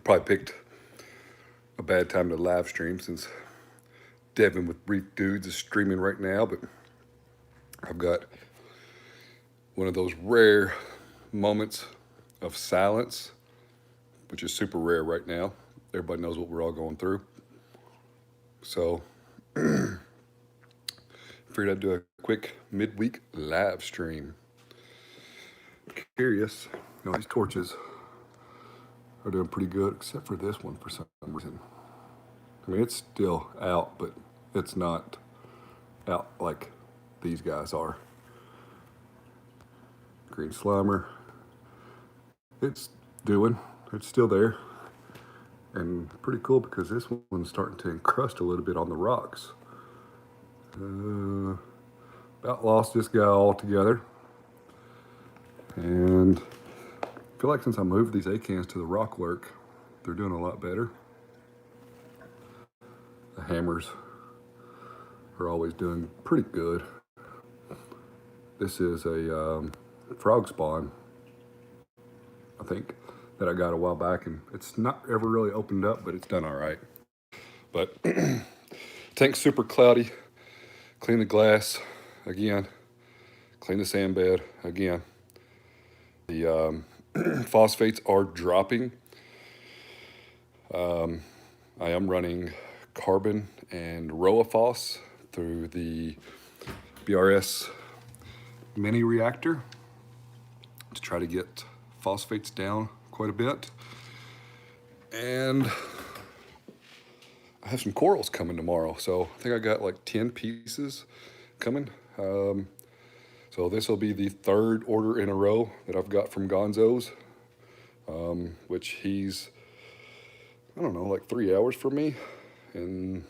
probably picked a bad time to live stream since Devin with Reef Dudes is streaming right now, but I've got one of those rare moments of silence, which is super rare right now. Everybody knows what we're all going through. So, figured I'd do a quick midweek live stream. Curious, these torches are doing pretty good, except for this one for some reason. I mean, it's still out, but it's not out like these guys are. Green Slimer, it's still there. And pretty cool because this one's starting to encrust a little bit on the rocks. About lost this guy altogether. And I feel like since I moved these A-cans to the rock work, they're doing a lot better. The hammers are always doing pretty good. This is a frog spawn, I think, that I got a while back, and it's not ever really opened up, but it's done all right. But tank's super cloudy. Clean the glass again. Clean the sand bed again. The phosphates are dropping. I am running carbon and RoaPhos through the BRS mini reactor to try to get phosphates down quite a bit. And I have some corals coming tomorrow, so I think I got like 10 pieces coming. So this will be the third order in a row that I've got from Gonzo's, which he's, I don't know, like 3 hours from me. And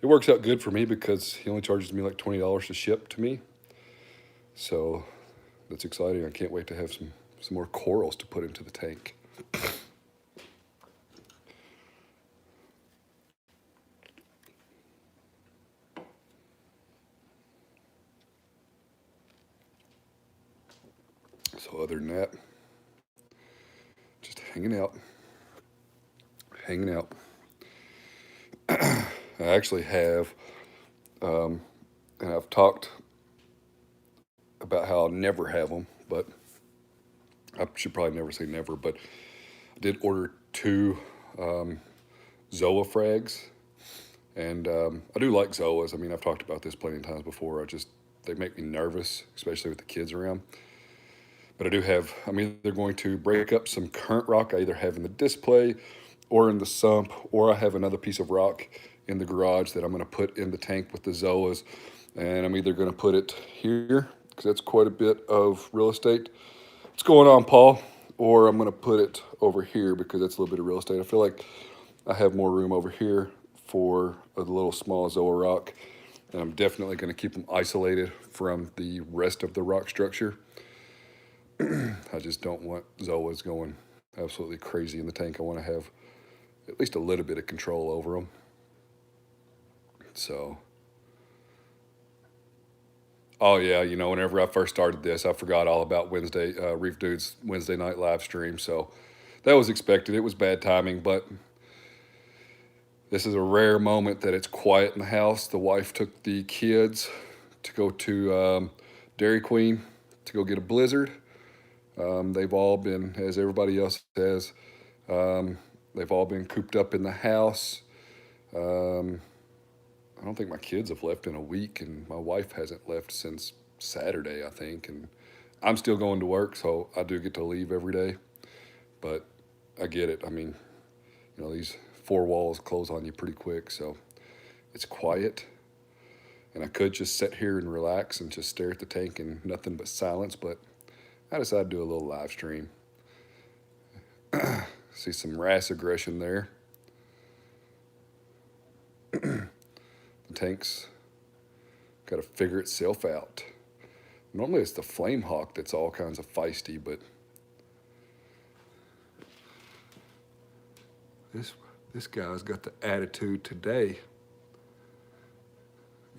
it works out good for me because he only charges me like $20 to ship to me. So that's exciting. I can't wait to have some more corals to put into the tank. So other than that, just hanging out. I actually have, and I've talked about how I'll never have them, but I should probably never say never, but I did order 2 Zoa frags, and I do like Zoas. I mean, I've talked about this plenty of times before. They make me nervous, especially with the kids around. But I do have, I'm either going to break up some current rock I either have in the display or in the sump, or I have another piece of rock in the garage that I'm going to put in the tank with the Zoas. And I'm either going to put it here, because that's quite a bit of real estate. What's going on, Paul? Or I'm going to put it over here because that's a little bit of real estate. I feel like I have more room over here for a little small Zoa rock. And I'm definitely going to keep them isolated from the rest of the rock structure. I just don't want Zoas going absolutely crazy in the tank. I want to have at least a little bit of control over them. So, oh yeah, whenever I first started this, I forgot all about Reef Dudes Wednesday night live stream. So that was expected. It was bad timing, but this is a rare moment that it's quiet in the house. The wife took the kids to go to Dairy Queen to go get a Blizzard. They've all been, as everybody else has, they've all been cooped up in the house. I don't think my kids have left in a week, and my wife hasn't left since Saturday, I think. And I'm still going to work, so I do get to leave every day. But I get it. I mean, these 4 walls close on you pretty quick, so it's quiet. And I could just sit here and relax and just stare at the tank and nothing but silence, but I decided to do a little live stream. See some wrasse aggression there. The tank's got to figure itself out. Normally it's the Flame Hawk that's all kinds of feisty, but this guy's got the attitude today.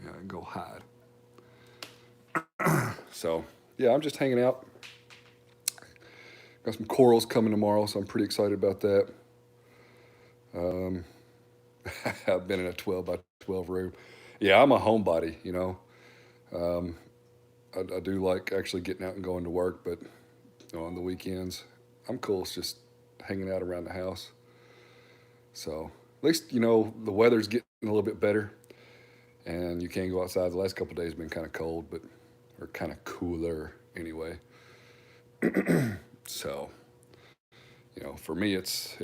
Yeah, go hide. So, yeah, I'm just hanging out. Got some corals coming tomorrow, so I'm pretty excited about that. Um, I've been in a 12 by 12 room. Yeah, I'm a homebody, you know. Um, I do like actually getting out and going to work, but on the weekends, I'm cool. It's just hanging out around the house. So at least, you know, the weather's getting a little bit better and you can go outside. The last couple of days have been kind of cold, but or kind of cooler anyway. So, you know, for me, it's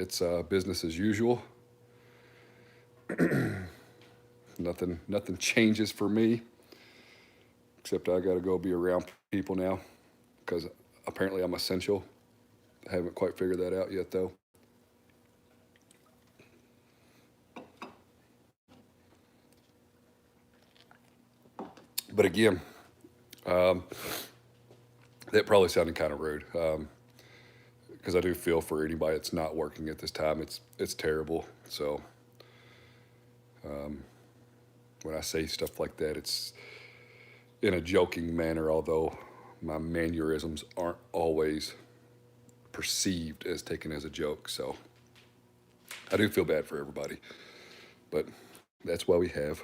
business as usual. Nothing changes for me, except I got to go be around people now because apparently I'm essential. I haven't quite figured that out yet, though. But again, um, that probably sounded kind of rude because I do feel for anybody that's not working at this time. It's terrible. So um, when I say stuff like that, it's in a joking manner, although my mannerisms aren't always perceived as taken as a joke. So I do feel bad for everybody. But that's why we have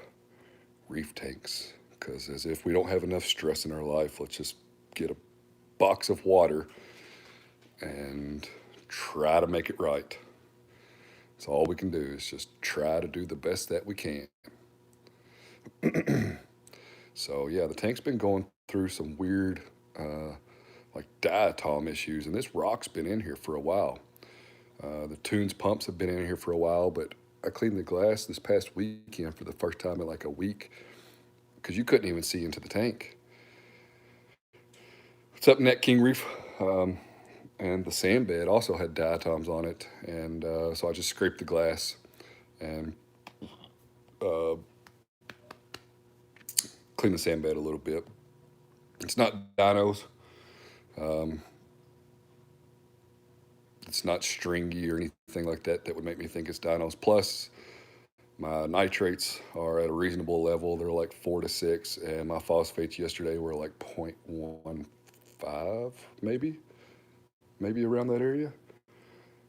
reef tanks. Because as if we don't have enough stress in our life, let's just get a box of water and try to make it right. So all we can do is just try to do the best that we can. So yeah, the tank's been going through some weird, like diatom issues, and this rock's been in here for a while. The Tunze pumps have been in here for a while, but I cleaned the glass this past weekend for the first time in like a week because you couldn't even see into the tank. What's up, Net King Reef? And the sand bed also had diatoms on it, and so I just scraped the glass and uh, cleaned the sand bed a little bit. It's not dinos. Um, it's not stringy or anything like that that would make me think it's dinos. Plus, my nitrates are at a reasonable level. They're like 4 to 6, and my phosphates yesterday were like 0.15, maybe around that area.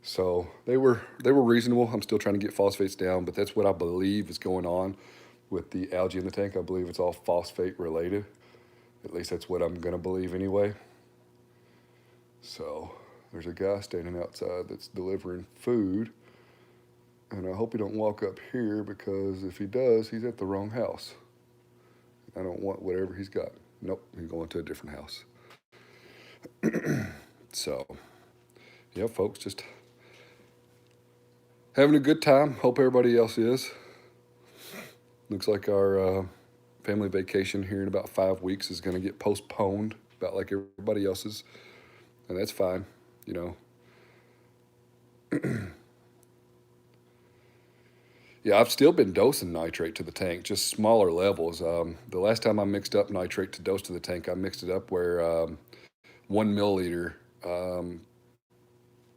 So they were reasonable. I'm still trying to get phosphates down, but that's what I believe is going on with the algae in the tank. I believe it's all phosphate related. At least that's what I'm gonna believe anyway. So there's a guy standing outside that's delivering food, and I hope he don't walk up here because if he does, he's at the wrong house. I don't want whatever he's got. Nope, he's going to a different house. So yeah, folks, just having a good time. Hope everybody else is. Looks like our family vacation here in about 5 weeks is going to get postponed, about like everybody else's, and that's fine. You know, yeah, I've still been dosing nitrate to the tank, just smaller levels. The last time I mixed up nitrate to dose to the tank, I mixed it up where 1 milliliter um,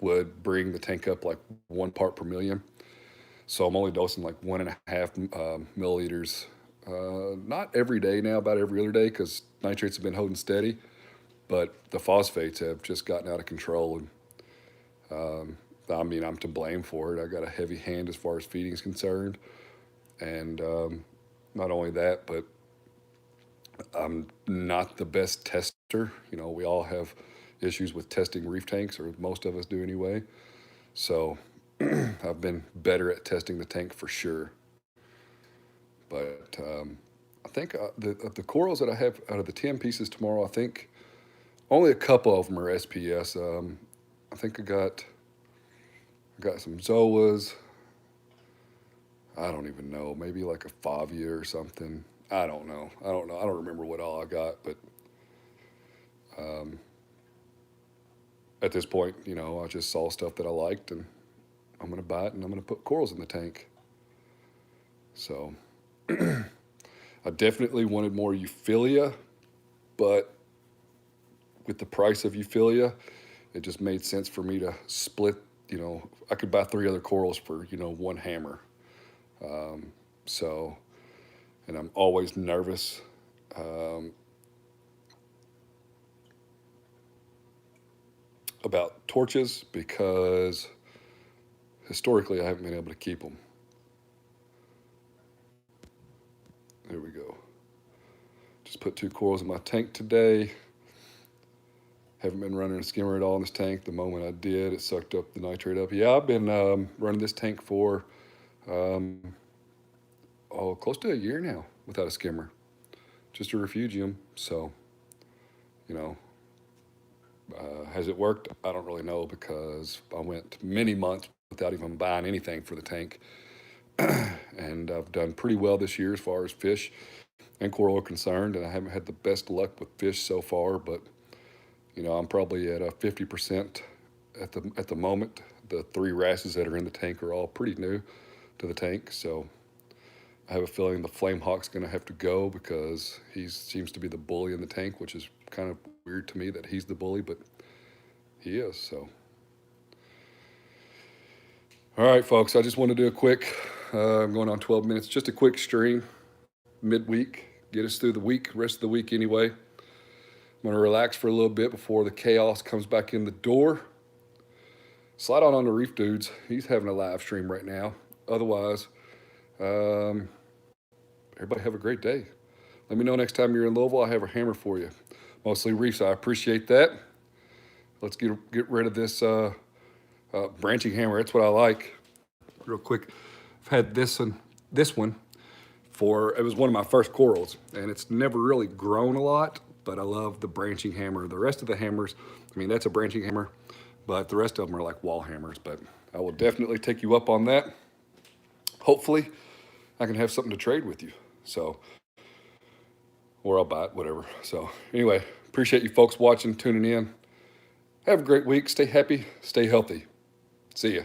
would bring the tank up like 1 part per million. So I'm only dosing like 1.5 milliliters. Not every day now, about every other day, because nitrates have been holding steady. But the phosphates have just gotten out of control, and I mean I'm to blame for it. I got a heavy hand as far as feeding is concerned, and not only that, but I'm not the best tester. You know, we all have issues with testing reef tanks, or most of us do anyway. So I've been better at testing the tank for sure. But I think the corals that I have out of the 10 pieces tomorrow, I think only a couple of them are SPS. I think I got some Zoas. I don't even know. Maybe like a Favia or something. I don't know. I don't know. I don't remember what all I got. But um, at this point, you know, I just saw stuff that I liked, and I'm gonna buy it, and I'm gonna put corals in the tank. So I definitely wanted more Euphilia, but with the price of Euphilia, it just made sense for me to split. You know, I could buy 3 other corals for one hammer. Um, so, and I'm always nervous um, about torches because historically I haven't been able to keep them. There we go. Just put 2 corals in my tank today. Haven't been running a skimmer at all in this tank. The moment I did, it sucked up the nitrate up. Yeah, I've been running this tank for close to a year now without a skimmer, just a refugium. So, you know, has it worked? I don't really know, because I went many months without even buying anything for the tank. And I've done pretty well this year as far as fish and coral are concerned, and I haven't had the best luck with fish so far, but you know, I'm probably at a 50% at the moment. The 3 wrasses that are in the tank are all pretty new to the tank, so I have a feeling the flame hawk's going to have to go, because he seems to be the bully in the tank, which is kind of weird to me that he's the bully, but he is. So, all right, folks, I just want to do a quick. I'm going on 12 minutes. Just a quick stream, midweek, get us through the week, rest of the week anyway. I'm going to relax for a little bit before the chaos comes back in the door. Slide on the Reef Dudes. He's having a live stream right now. Otherwise, everybody have a great day. Let me know next time you're in Louisville. I have a hammer for you. Mostly reefs. I appreciate that. Let's get rid of this branching hammer. That's what I like. Real quick, I've had this one for, it was one of my first corals, and it's never really grown a lot, but I love the branching hammer. The rest of the hammers, I mean, that's a branching hammer, but the rest of them are like wall hammers. But I will definitely take you up on that. Hopefully, I can have something to trade with you. So, or I'll buy it, whatever. So anyway, appreciate you folks watching, tuning in. Have a great week. Stay happy, stay healthy. See ya.